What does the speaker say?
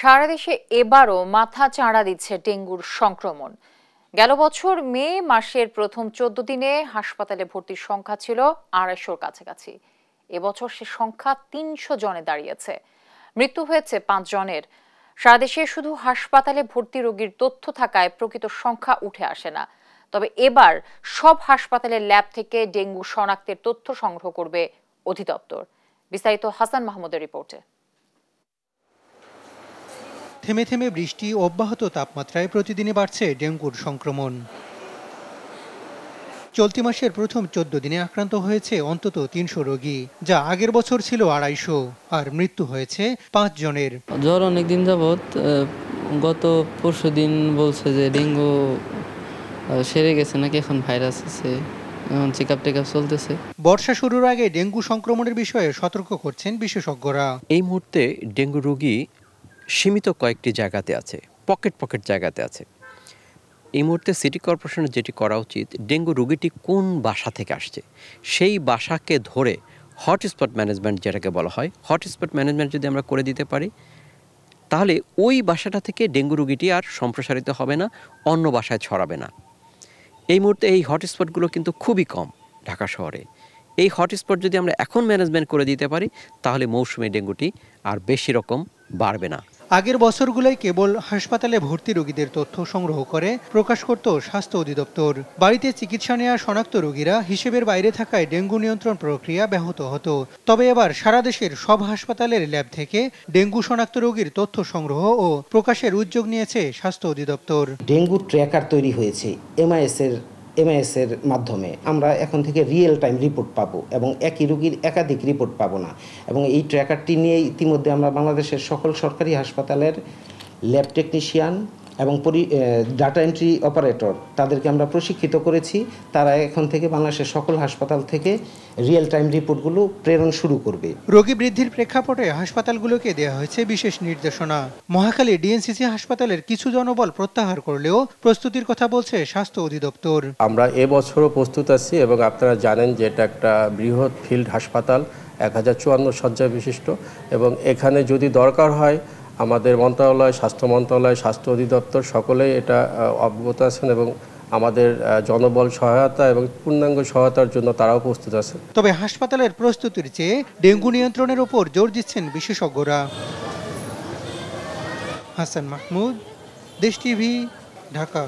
সারা দেশে এবারও মাথা চাড়া দিচ্ছে ডেঙ্গুর সংক্রমণ। গেল বছর মে মাসের প্রথম 14 দিনে হাসপাতালে ভর্তির সংখ্যা ছিল 250-র কাছাকাছি। এবছর সে সংখ্যা 300 জনে দাঁড়িয়েছে। মৃত্যু হয়েছে 5 জনের। সারা দেশে শুধু হাসপাতালে ভর্তি রোগীর তথ্য থাকায় প্রকৃত সংখ্যা উঠে আসে না। তবে এবার সব হাসপাতালের ল্যাব থেকে ডেঙ্গু শনাক্তের তথ্য সংগ্রহ করবে অধিদপ্তর। বিস্তারিত হাসান মাহমুদের রিপোর্টে। থেমে থেমে বৃষ্টি, অব্যাহত তাপমাত্রায় প্রতিদিনই বাড়ছে ডেঙ্গুর সংক্রমণ। চলতি মাসের প্রথম 14 দিনে আক্রান্ত হয়েছে অন্তত 300 রোগী, যা আগের বছর ছিল 250, আর মৃত্যু হয়েছে 5 জনের। জ্বর অনেকদিন যাবৎ, গত পরশু দিন বলছে যে ডেঙ্গু সেরে গেছে নাকি, এখন ভাইরাস আছে, এখন চেকআপ চলতেছে। বর্ষা শুরুর আগে ডেঙ্গু সংক্রমণের বিষয়ে সতর্ক করছেন বিশেষজ্ঞরা। এই মুহূর্তে ডেঙ্গু রোগী সীমিত কয়েকটি জায়গাতে আছে, পকেট জায়গাতে আছে। এই মুহূর্তে সিটি কর্পোরেশনের যেটি করা উচিত, ডেঙ্গু রোগীটি কোন বাসা থেকে আসছে সেই বাসাকে ধরে হটস্পট ম্যানেজমেন্ট যেটাকে বলা হয়, হটস্পট ম্যানেজমেন্ট যদি আমরা করে দিতে পারি, তাহলে ওই বাসাটা থেকে ডেঙ্গু রোগীটি আর সম্প্রসারিত হবে না, অন্য বাসায় ছড়াবে না। এই মুহূর্তে এই হটস্পটগুলো কিন্তু খুবই কম ঢাকা শহরে। এই হটস্পট যদি আমরা এখন ম্যানেজমেন্ট করে দিতে পারি, তাহলে মৌসুমী ডেঙ্গুটি আর বেশি রকম বাড়বে না। আগের বছরগুলোয় কেবল হাসপাতালে ভর্তি রোগীদের তথ্য সংগ্রহ করে প্রকাশ করত স্বাস্থ্য অধিদপ্তর। বাড়িতে চিকিৎসা নেওয়া শনাক্ত রোগীরা হিসেবের বাইরে থাকায় ডেঙ্গু নিয়ন্ত্রণ প্রক্রিয়া ব্যাহত হতো। তবে এবার সারা দেশের সব হাসপাতালের ল্যাব থেকে ডেঙ্গু শনাক্ত রোগীর তথ্য সংগ্রহ ও প্রকাশের উদ্যোগ নিয়েছে স্বাস্থ্য অধিদপ্তর। ডেঙ্গু ট্র্যাকার তৈরি হয়েছে এমআইএস এর মাধ্যমে। আমরা এখন থেকে রিয়েল টাইম রিপোর্ট পাবো এবং একই রোগীর একাধিক রিপোর্ট পাবো না। এবং এই ট্র্যাকারটি নিয়ে ইতিমধ্যে আমরা বাংলাদেশের সকল সরকারি হাসপাতালের ল্যাব টেকনিশিয়ান এবং ডাটা এন্ট্রি অপারেটর তাদেরকে আমরা প্রশিক্ষিত করেছি। তারা এখন থেকে বাংলাদেশের সকল হাসপাতাল থেকে রিয়েল টাইম রিপোর্টগুলো প্রেরণ শুরু করবে। রোগী বৃদ্ধির প্রেক্ষাপটে হাসপাতালগুলোকে দেওয়া হয়েছে বিশেষ নির্দেশনা। মহাখালী ডিএনসিসি হাসপাতালের কিছু জনবল প্রত্যাহার করলেও প্রস্তুতির কথা বলছে স্বাস্থ্য অধিদপ্তর। আমরা এবছরও প্রস্তুত আছি এবং আপনারা জানেন যে এটা একটা বৃহৎ ফিল্ড হাসপাতাল, 1054 শয্যা বিশিষ্ট, এবং এখানে যদি দরকার হয় আমাদের মন্ত্রণালয়, স্বাস্থ্য মন্ত্রণালয়, স্বাস্থ্য অধিদপ্তর সকলেই এটা অবগত আছেন এবং আমাদের জনবল সহায়তা এবং পূর্ণাঙ্গ সহায়তার জন্য তারাও প্রস্তুত আছে। তবে হাসপাতালের প্রস্তুতির চেয়ে ডেঙ্গু নিয়ন্ত্রণের উপর জোর দিচ্ছেন বিশেষজ্ঞরা। হাসান মাহমুদ, দেশ টিভি, ঢাকা।